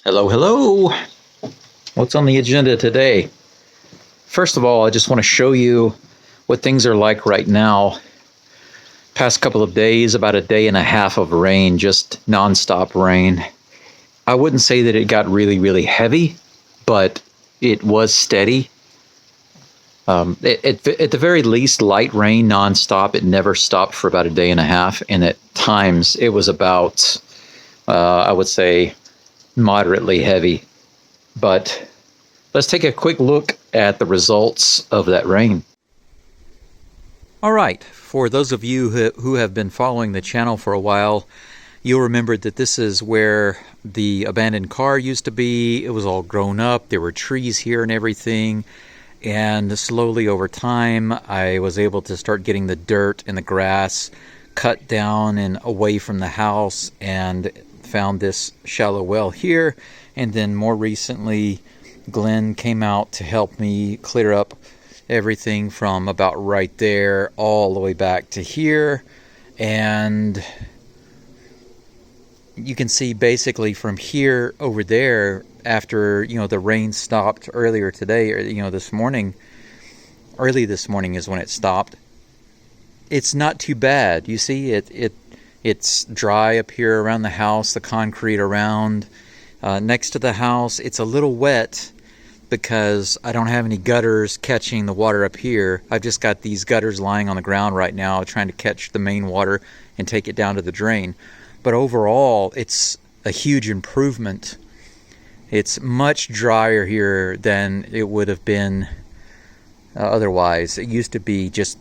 Hello, hello. What's on the agenda today? First of all, I just want to show you what things are like right now. Past couple of days, about a day and a half of rain, just nonstop rain. I wouldn't say that it got really, really heavy, but it was steady. At the very least, light rain nonstop. It never stopped for about a day and a half, and at times it was about, I would say, moderately heavy. But let's take a quick look at the results of that rain. All right, for those of you who have been following the channel for a while, you'll remember that this is where the abandoned car used to be. It was all grown up. There were trees here and everything. And slowly over time, I was able to start getting the dirt and the grass cut down and away from the house, and found this shallow well here. And then more recently, Glenn came out to help me clear up everything from about right there all the way back to here. And you can see basically from here over there, after the rain stopped earlier today, or this morning, early this morning is when it stopped. It's not too bad. You see, it's dry up here around the house, the concrete around next to the house. It's a little wet because I don't have any gutters catching the water up here. I've just got these gutters lying on the ground right now, trying to catch the main water and take it down to the drain. But overall, it's a huge improvement. It's much drier here than it would have been otherwise. It used to be just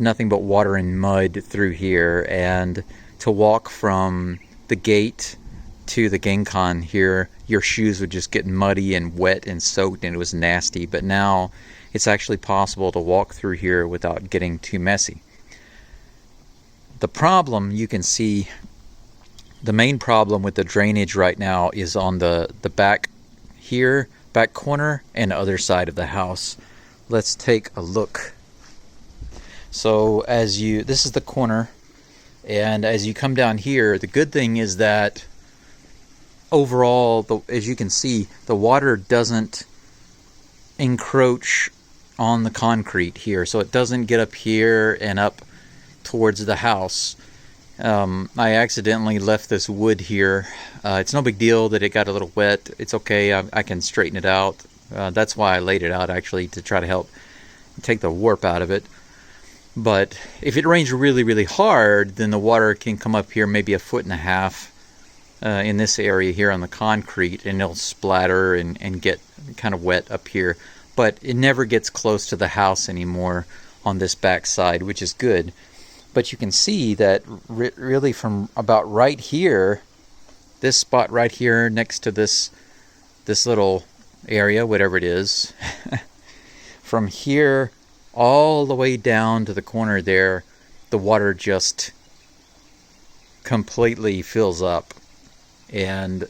nothing but water and mud through here, and to walk from the gate to the Genkan here, your shoes would just get muddy and wet and soaked, and it was nasty. But now it's actually possible to walk through here without getting too messy. The problem, you can see, the main problem with the drainage right now is on the back here, back corner, and other side of the house. Let's take a look. So this is the corner, and as you come down here, the good thing is that overall, as you can see, the water doesn't encroach on the concrete here, so it doesn't get up here and up towards the house. I accidentally left this wood here. It's no big deal that it got a little wet. It's okay. I can straighten it out. That's why I laid it out, actually, to try to help take the warp out of it. But if it rains really, really hard, then the water can come up here maybe 1.5 feet in this area here on the concrete, and it'll splatter and get kind of wet up here. But it never gets close to the house anymore on this back side, which is good. But you can see that really from about right here, this spot right here next to this little area, whatever it is, from here all the way down to the corner there, the water just completely fills up, and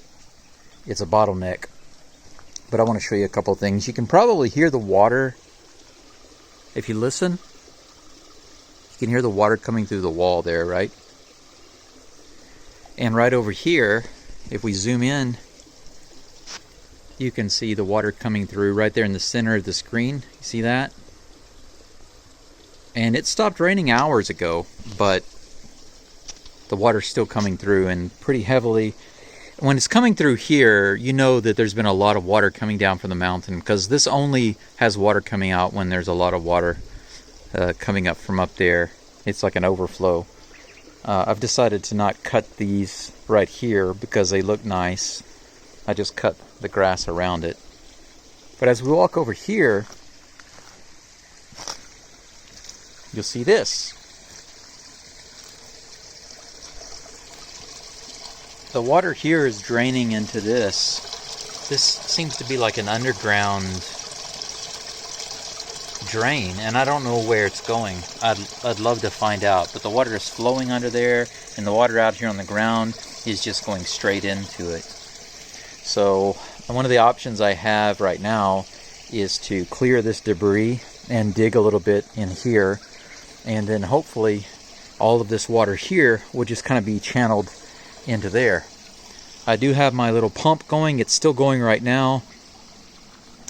it's a bottleneck. But I want to show you a couple things. You can probably hear the water if you listen. You can hear the water coming through the wall there, right? And right over here, if we zoom in, you can see the water coming through right there in the center of the screen. You see that? And it stopped raining hours ago, but the water's still coming through, and pretty heavily. When it's coming through here, you know that there's been a lot of water coming down from the mountain, because this only has water coming out when there's a lot of water coming up from up there. It's like an overflow. I've decided to not cut these right here because they look nice. I just cut the grass around it. But as we walk over here, you'll see this. The water here is draining into this. This seems to be like an underground drain, and I don't know where it's going. I'd love to find out, but the water is flowing under there, and the water out here on the ground is just going straight into it. So one of the options I have right now is to clear this debris and dig a little bit in here, and then hopefully all of this water here will just kind of be channeled into there. I do have my little pump going. It's still going right now.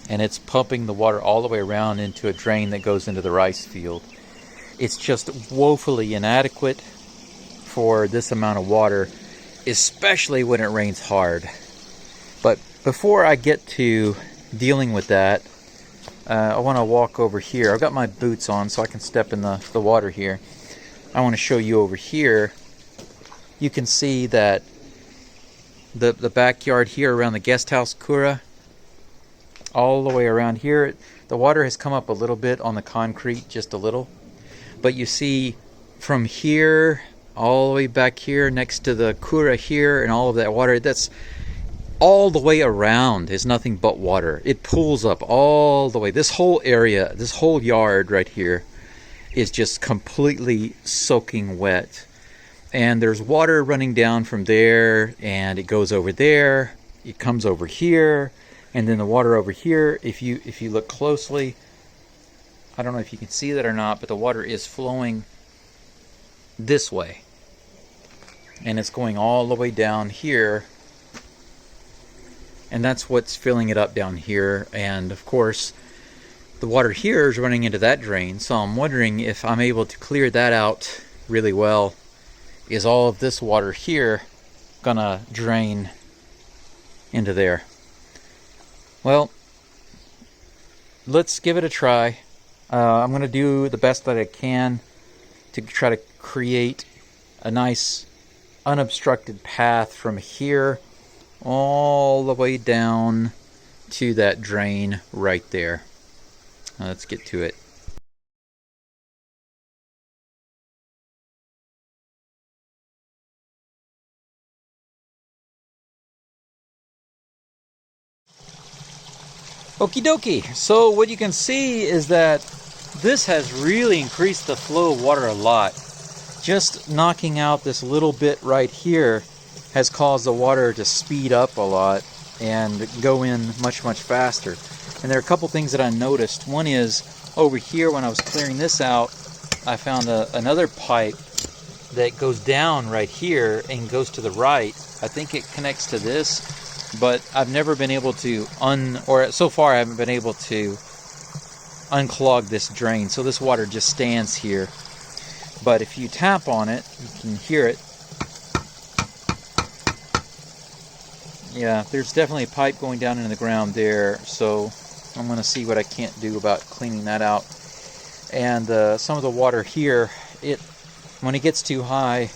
And it's pumping the water all the way around into a drain that goes into the rice field. It's just woefully inadequate for this amount of water, especially when it rains hard. But before I get to dealing with that, I want to walk over here. I've got my boots on so I can step in the water here. I want to show you over here. You can see that the backyard here around the guest house kura, all the way around here, the water has come up a little bit on the concrete, just a little. But you see from here all the way back here next to the kura here and all of that water, that's all the way around is nothing but water. It pools up all the way. This whole area, this whole yard right here is just completely soaking wet. And there's water running down from there, and it goes over there, it comes over here, and then the water over here, if you look closely, I don't know if you can see that or not, but the water is flowing this way. And it's going all the way down here. And that's what's filling it up down here. And of course, the water here is running into that drain. So I'm wondering if I'm able to clear that out really well. Is all of this water here gonna drain into there? Well, let's give it a try. I'm gonna do the best that I can to try to create a nice unobstructed path from here all the way down to that drain right there. Let's get to it. Okie dokie. So what you can see is that this has really increased the flow of water a lot. Just knocking out this little bit right here has caused the water to speed up a lot and go in much, much faster. And there are a couple things that I noticed. One is over here when I was clearing this out, I found another pipe that goes down right here and goes to the right. I think it connects to this. But I've never been able to so far I haven't been able to unclog this drain. So this water just stands here. But if you tap on it, you can hear it. Yeah, there's definitely a pipe going down into the ground there. So I'm going to see what I can't do about cleaning that out. And some of the water here, when it gets too high,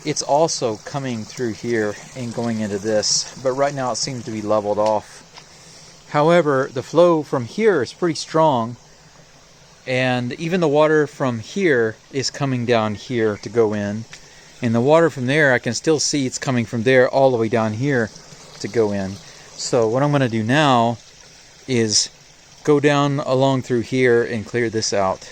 it's also coming through here and going into this, but right now it seems to be leveled off. However, the flow from here is pretty strong, and even the water from here is coming down here to go in, and the water from there, I can still see it's coming from there all the way down here to go in. So what I'm going to do now is go down along through here and clear this out.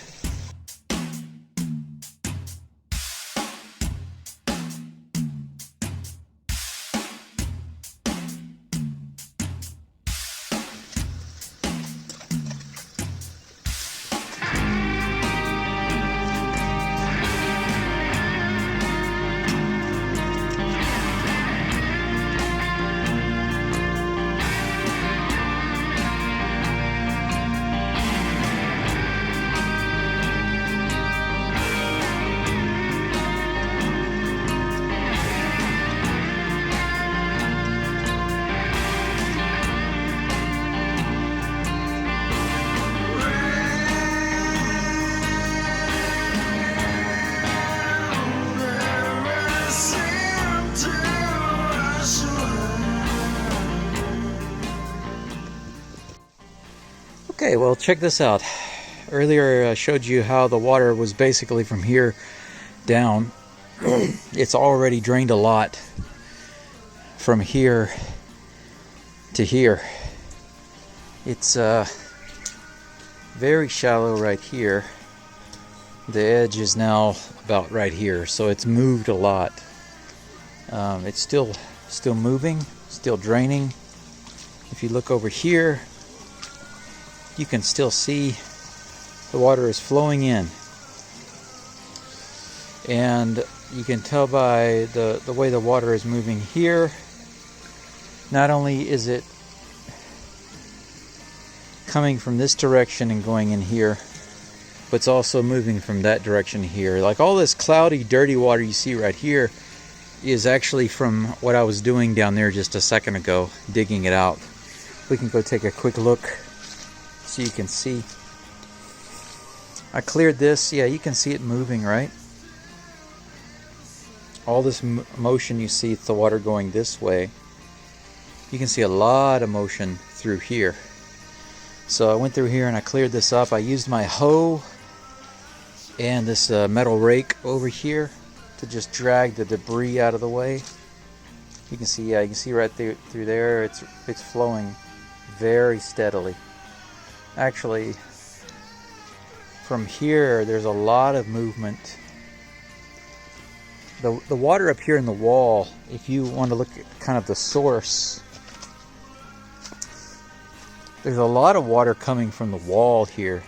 Okay, well, check this out. Earlier I showed you how the water was basically from here down. It's already drained a lot from here to here. It's very shallow right here. The edge is now about right here, so it's moved a lot. It's still moving, still draining. If you look over here, you can still see the water is flowing in, and you can tell by the way the water is moving here not only is it coming from this direction and going in here, but it's also moving from that direction here. Like all this cloudy, dirty water you see right here is actually from what I was doing down there just a second ago, digging it out. We can go take a quick look so you can see. I cleared this. Yeah, you can see it moving, right? All this motion you see, it's the water going this way. You can see a lot of motion through here. So I went through here and I cleared this up. I used my hoe and this metal rake over here to just drag the debris out of the way. You can see, yeah, you can see right through there. It's flowing very steadily. Actually, from here, there's a lot of movement. The water up here in the wall, if you want to look at kind of the source, there's a lot of water coming from the wall here.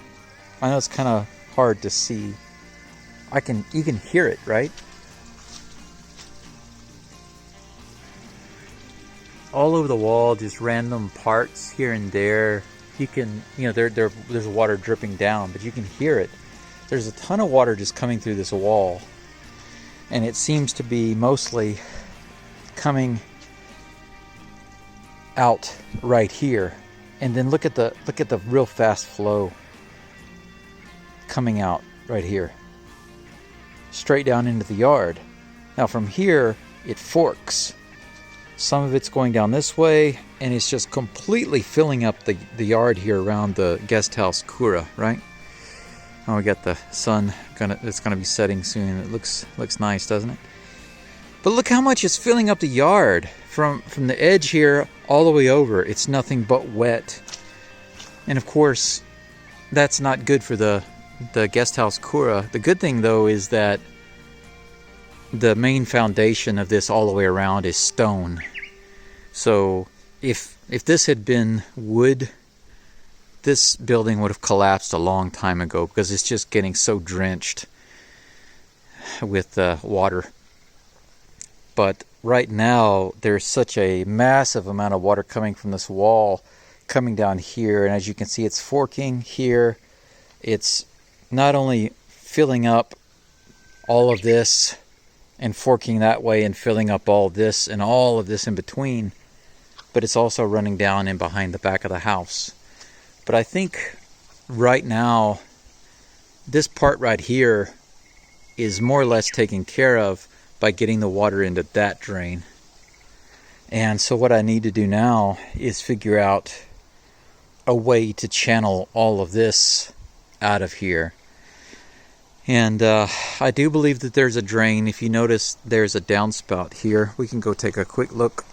I know it's kind of hard to see. You can hear it, right? All over the wall, just random parts here and there. You can, there's water dripping down, but you can hear it. There's a ton of water just coming through this wall, and it seems to be mostly coming out right here. And then look at the real fast flow coming out right here, straight down into the yard. Now from here, it forks. Some of it's going down this way, and it's just completely filling up the yard here around the guest house Kura, right? Oh, we got the sun it's gonna be setting soon. It looks nice, doesn't it? But look how much it's filling up the yard from the edge here all the way over. It's nothing but wet, and of course, that's not good for the guest house Kura. The good thing though is that the main foundation of this all the way around is stone. So if this had been wood, this building would have collapsed a long time ago because it's just getting so drenched with water. But right now there's such a massive amount of water coming from this wall coming down here, and as you can see, it's forking here. It's not only filling up all of this and forking that way and filling up all this and all of this in between, but it's also running down in behind the back of the house. But I think right now this part right here is more or less taken care of by getting the water into that drain. And so what I need to do now is figure out a way to channel all of this out of here. And I do believe that there's a drain. If you notice, there's a downspout here. We can go take a quick look.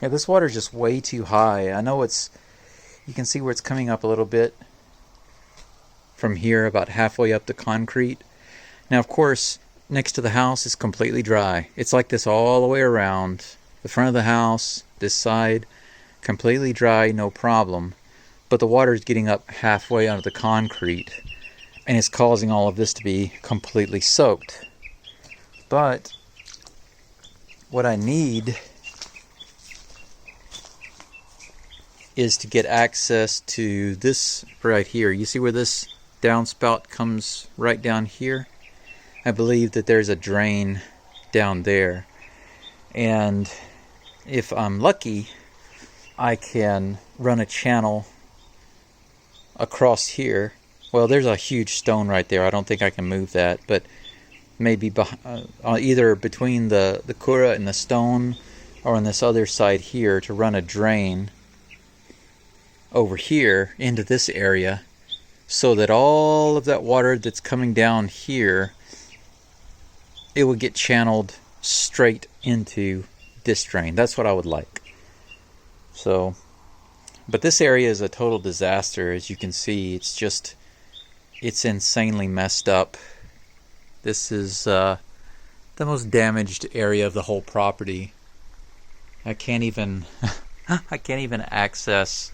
Yeah, this water's just way too high. I know you can see where it's coming up a little bit from here, about halfway up the concrete. Now, of course, next to the house is completely dry. It's like this all the way around. The front of the house, this side, completely dry, no problem. But the water is getting up halfway onto the concrete, and it's causing all of this to be completely soaked. But what I need is to get access to this right here. You see where this downspout comes right down here? I believe that there's a drain down there. And if I'm lucky, I can run a channel across here. Well, there's a huge stone right there. I don't think I can move that, but maybe either between the Kura and the stone, or on this other side here, to run a drain over here into this area, so that all of that water that's coming down here, it would get channeled straight into this drain. That's what I would like. So, but this area is a total disaster. As you can see, it's insanely messed up. This is the most damaged area of the whole property. I can't even access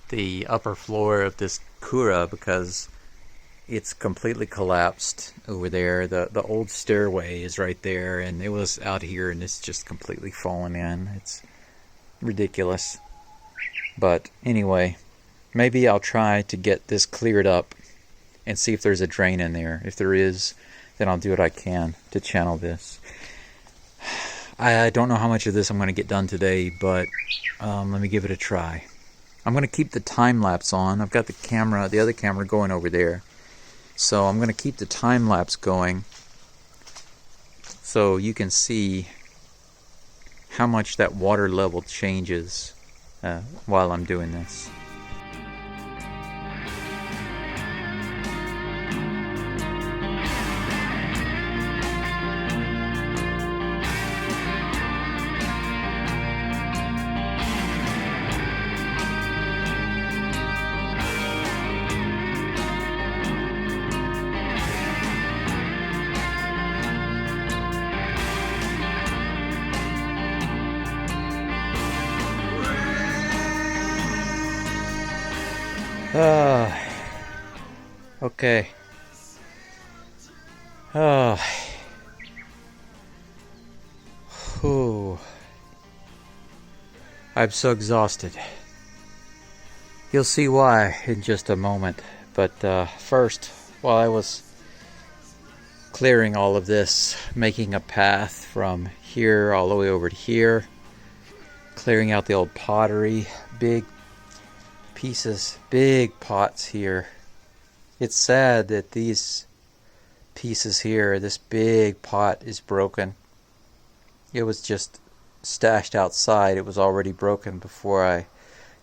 the upper floor of this Kura because it's completely collapsed over there. The old stairway is right there, and it was out here, and it's just completely fallen in. It's ridiculous. But anyway, maybe I'll try to get this cleared up and see if there's a drain in there. If there is, then I'll do what I can to channel this. I don't know how much of this I'm going to get done today, but let me give it a try. I'm going to keep the time lapse on. I've got the other camera going over there. So I'm going to keep the time lapse going so you can see how much that water level changes while I'm doing this. Okay. Whew. I'm so exhausted. You'll see why in just a moment. But first, while I was clearing all of this, making a path from here all the way over to here, clearing out the old pottery, big pieces, big pots here. It's sad that these pieces here, this big pot is broken. It was just stashed outside. It was already broken before I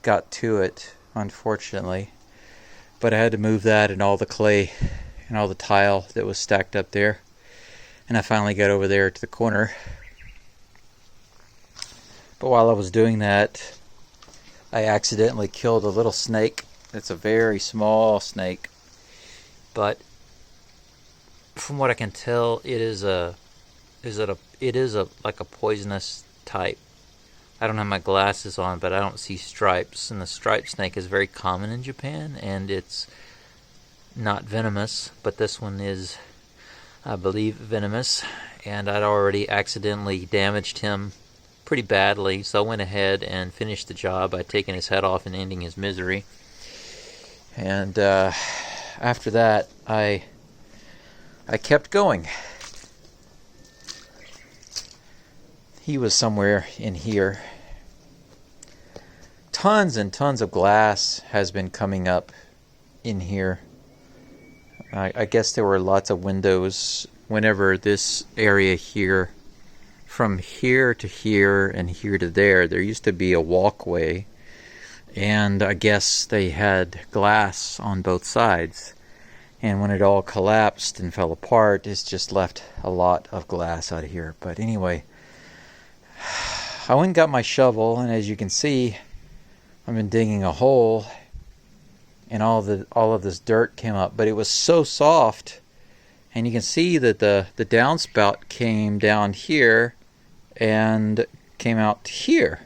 got to it, unfortunately. But I had to move that and all the clay and all the tile that was stacked up there. And I finally got over there to the corner. But while I was doing that, I accidentally killed a little snake. It's a very small snake. But from what I can tell, it is like a poisonous type. I don't have my glasses on, but I don't see stripes. And the striped snake is very common in Japan, and it's not venomous, but this one is, I believe, venomous. And I'd already accidentally damaged him pretty badly, so I went ahead and finished the job by taking his head off and ending his misery. And after that, I kept going. He was somewhere in here. Tons and tons of glass has been coming up in here. I guess there were lots of windows whenever this area here, from here to here and here to there used to be a walkway. And I guess they had glass on both sides. And when it all collapsed and fell apart, it's just left a lot of glass out here. But anyway, I went and got my shovel, and as you can see, I've been digging a hole, and all of this dirt came up. But it was so soft, and you can see that the downspout came down here and came out here.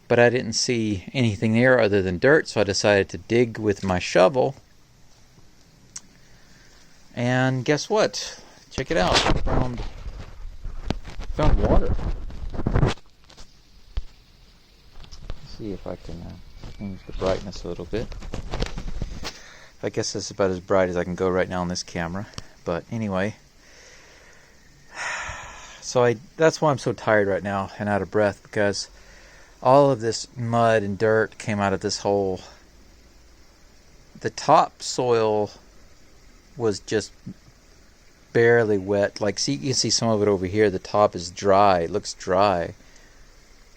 But I didn't see anything there other than dirt, so I decided to dig with my shovel. And guess what? Check it out. I found water. Let's see if I can change the brightness a little bit. I guess this is about as bright as I can go right now on this camera. But anyway, so that's why I'm so tired right now and out of breath, because all of this mud and dirt came out of this hole. The top soil was just barely wet. Like, see, you can see some of it over here. The top is dry. It looks dry.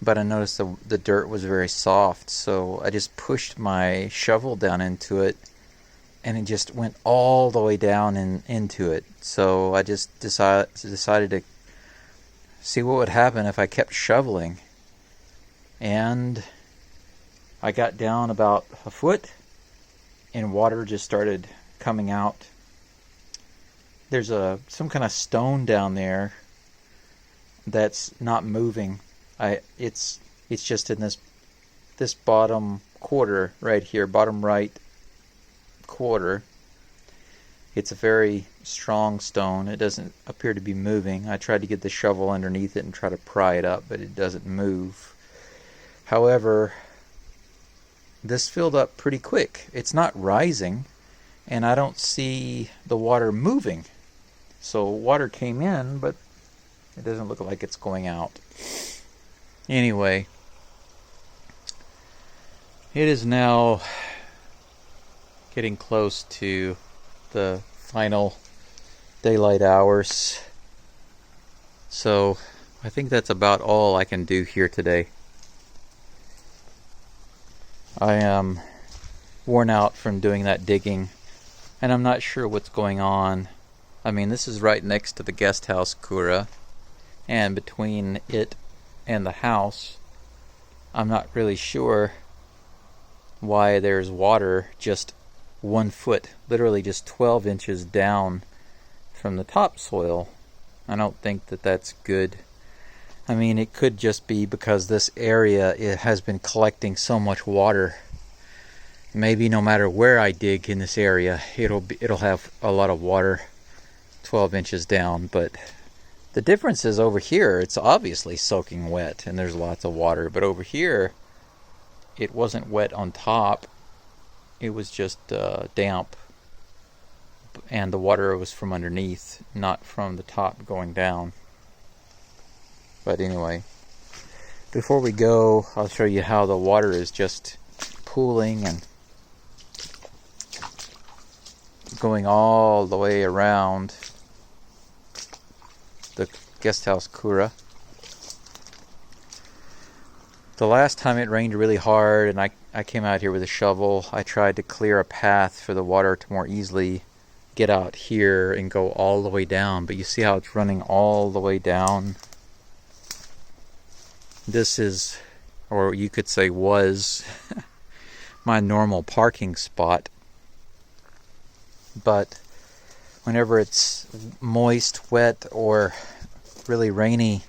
But I noticed the dirt was very soft. So I just pushed my shovel down into it, and it just went all the way down into it. So I just decided to see what would happen if I kept shoveling. And I got down about a foot, and water just started coming out. There's some kind of stone down there that's not moving. It's just in this bottom quarter right here, bottom right quarter. It's a very strong stone. It doesn't appear to be moving. I tried to get the shovel underneath it and try to pry it up, but it doesn't move. However, this filled up pretty quick. It's not rising, and I don't see the water moving. So water came in, but it doesn't look like it's going out. Anyway, it is now getting close to the final daylight hours. So I think that's about all I can do here today. I am worn out from doing that digging, and I'm not sure what's going on. I mean, this is right next to the guest house Kura, and between it and the house, I'm not really sure why there's water just 1 foot, literally just 12 inches down from the topsoil. I don't think that that's good. I mean, it could just be because this area, it has been collecting so much water. Maybe no matter where I dig in this area, it'll have a lot of water 12 inches down. But the difference is over here, it's obviously soaking wet and there's lots of water. But over here, it wasn't wet on top. It was just damp. And the water was from underneath, not from the top going down. But anyway, before we go, I'll show you how the water is just pooling and going all the way around the guest house Kura. The last time it rained really hard and I came out here with a shovel, I tried to clear a path for the water to more easily get out here and go all the way down. But you see how it's running all the way down? This is, or you could say was, my normal parking spot. But whenever it's moist, wet, or really rainy,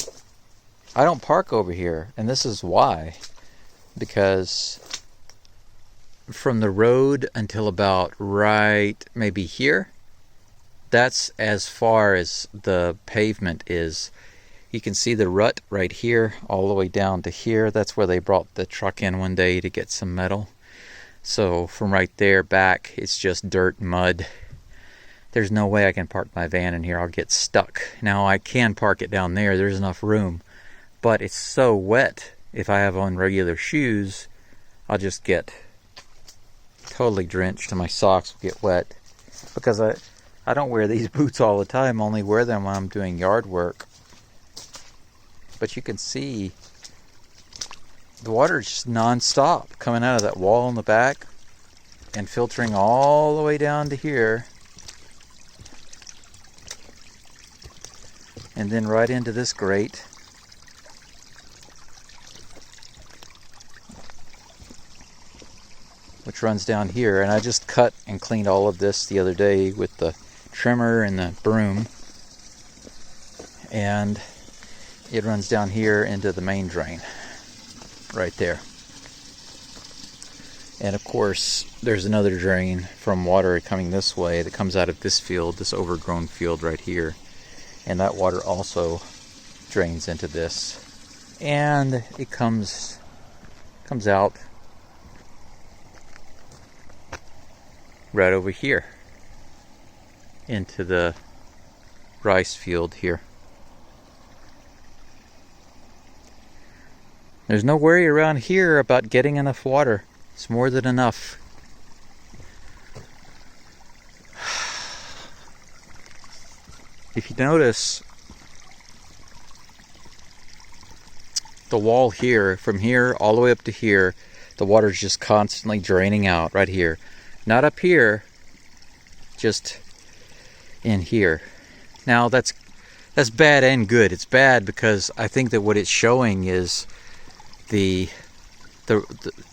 I don't park over here. And this is why. Because from the road until about right maybe here, that's as far as the pavement is. You can see the rut right here all the way down to here. That's where they brought the truck in one day to get some metal. So from right there back, it's just dirt and mud. There's no way I can park my van in here. I'll get stuck. Now I can park it down there. There's enough room. But it's so wet. If I have on regular shoes, I'll just get totally drenched and my socks will get wet. Because I don't wear these boots all the time. I only wear them when I'm doing yard work. But you can see the water is just non-stop coming out of that wall in the back and filtering all the way down to here. And then right into this grate. Which runs down here. And I just cut and cleaned all of this the other day with the trimmer and the broom. And it runs down here into the main drain. Right there. And of course, there's another drain from water coming this way that comes out of this field, this overgrown field right here. And that water also drains into this. And it comes out right over here into the rice field here. There's no worry around here about getting enough water. It's more than enough. If you notice, the wall here, from here all the way up to here, the water's just constantly draining out right here. Not up here, just in here. Now that's bad and good. It's bad because I think that what it's showing is the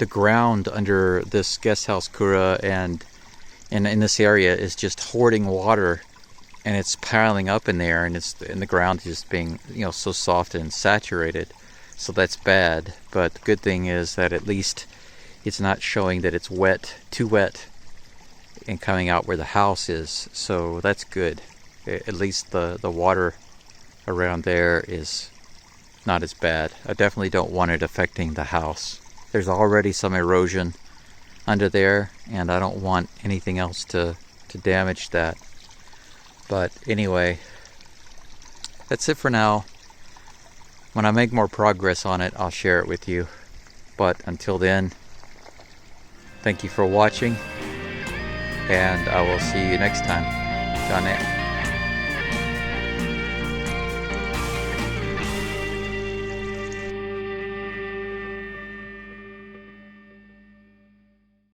ground under this guest house Kura and in this area is just hoarding water, and it's piling up in there, and the ground is just being so soft and saturated. So that's bad. But the good thing is that at least it's not showing that it's wet, too wet. and coming out where the house is, so that's good. At least the water around there is not as bad. I definitely don't want it affecting the house. There's already some erosion under there, and I don't want anything else to damage that. But anyway, that's it for now. When I make more progress on it, I'll share it with you. But until then, thank you for watching, and I will see you next time. John.